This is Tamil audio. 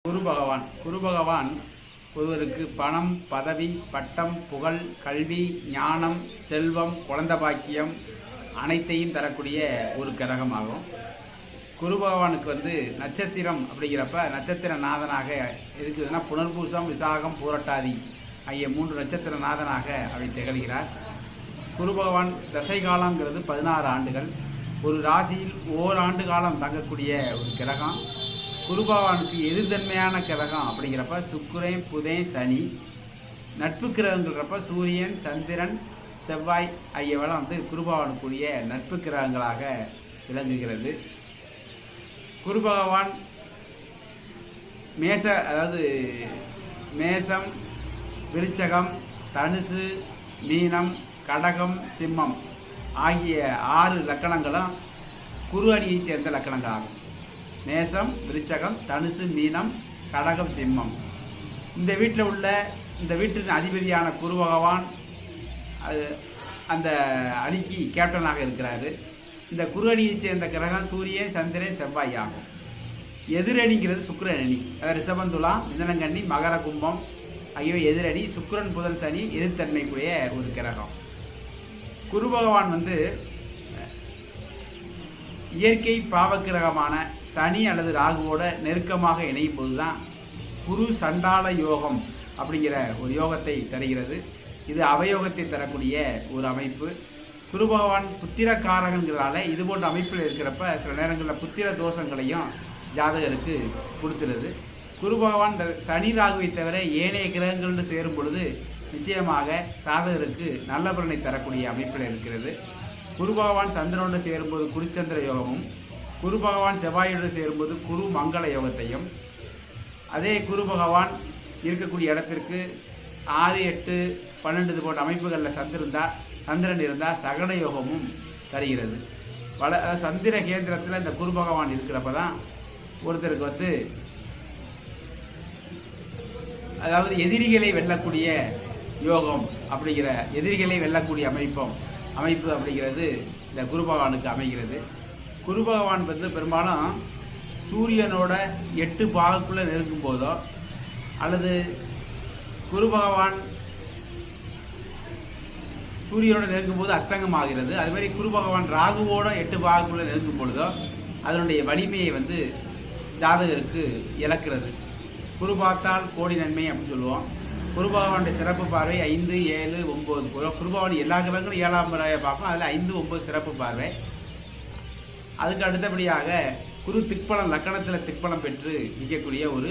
குரு பகவான் ஒருவருக்கு பணம், பதவி, பட்டம், புகழ், கல்வி, ஞானம், செல்வம், குழந்தை பாக்கியம் அனைத்தையும் தரக்கூடிய ஒரு கிரகமாகும். குரு பகவானுக்கு நட்சத்திரம் அப்படிங்கிறப்ப நட்சத்திர நாதனாக இருக்குதுன்னா புனர்பூசம், விசாகம், பூரட்டாதி ஆகிய 3 நட்சத்திர நாதனாக அவை திகழ்கிறார். குரு பகவான் தசை காலங்கிறது 16 ஆண்டுகள். ஒரு ராசியில் ஓராண்டு காலம் தங்கக்கூடிய ஒரு கிரகம். குரு பகவானுக்கு எதிர்தன்மையான கிரகம் அப்படிங்கிறப்ப சுக்கிரன், புதன், சனி. நட்பு கிரகங்கிறப்ப சூரியன், சந்திரன், செவ்வாய் ஆகியவெல்லாம் குரு பகவானுக்குரிய நட்பு கிரகங்களாக விளங்குகிறது. குரு பகவான் மேசம், விருச்சகம், தனுசு, மீனம், கடகம், சிம்மம் ஆகிய 6 லக்கணங்களும் குரு அணியை சேர்ந்த லக்கணங்களாகும். மேசம், விருச்சகம், தனுசு, மீனம், கடகம், சிம்மம். இந்த வீட்டின் அதிபதியான குரு பகவான் அந்த அணிக்கு கேப்டனாக இருக்கிறாரு. இந்த குரு அணியை சேர்ந்த கிரகம் சூரியன், சந்திரன், செவ்வாய் ஆகும். எதிரணிங்கிறது சுக்கிரன் அணி. அதாவது ரிஷபந்துலா, மிதனங்கண்ணி, மகர, கும்பம் ஆகியவை எதிரணி. சுக்கிரன், புதன், சனி எதிர்த்தன்மைக்குரிய ஒரு கிரகம். குரு பகவான் இயற்கை பாவக்கிரகமான சனி அல்லது ராகுவோட நெருக்கமாக இணையும் போது தான் குரு சண்டால யோகம் அப்படிங்கிற ஒரு யோகத்தை தருகிறது. இது அவயோகத்தை தரக்கூடிய ஒரு அமைப்பு. குரு பகவான் புத்திரக்காரகங்கிறதால இது போன்ற அமைப்பில் இருக்கிறப்ப சில நேரங்களில் புத்திர தோஷங்களையும் ஜாதகருக்கு கொடுத்துருது. குரு பகவான் இந்த சனி ராகுவை தவிர ஏனைய கிரகங்கள்னு சேரும் பொழுது நிச்சயமாக சாதகருக்கு நல்ல பலனை தரக்கூடிய அமைப்பில் இருக்கிறது. குரு பகவான் சந்திரனோடு சேரும்போது குருச்சந்திர யோகமும், குரு பகவான் செவ்வாயோடு சேரும்போது குரு மங்கள யோகத்தையும், அதே குரு பகவான் இருக்கக்கூடிய இடத்திற்கு 6, 8, 12 போன்ற அமைப்புகளில் சந்திரன் இருந்தால் சகட யோகமும் தருகிறது. சந்திர கேந்திரத்தில் இந்த குரு பகவான் இருக்கிறப்ப தான் ஒருத்தருக்கு அதாவது எதிரிகளை வெல்லக்கூடிய யோகம் அப்படிங்கிற எதிரிகளை வெல்லக்கூடிய அமைப்பு அப்படிங்கிறது இந்த குரு பகவானுக்கு அமைகிறது. குரு பகவான் பெரும்பாலும் சூரியனோட 8 பாகக்குள்ளே நெருங்கும் போதோ அல்லது குரு பகவான் சூரியனோட நெருங்கும் போது அஸ்தங்கம் ஆகிறது. அதுமாதிரி குரு பகவான் ராகுவோட 8 பாகக்குள்ளே நெருங்கும் பொழுதோ அதனுடைய வலிமையை ஜாதகருக்கு இழக்கிறது. குரு பார்த்தால் கோடி நன்மை அப்படின்னு சொல்லுவோம். குரு பகவானுடைய சிறப்பு பார்வை 5, 7, 9. குரு பகவான் எல்லா கிரகங்களும் 7ஆம் பார்வையை பார்க்கும். அதில் 5, 9 சிறப்பு பார்வை. அதுக்கு அடுத்தபடியாக குரு திக்பலம் லக்கணத்தில் திக்பலம் பெற்று நிற்கக்கூடிய ஒரு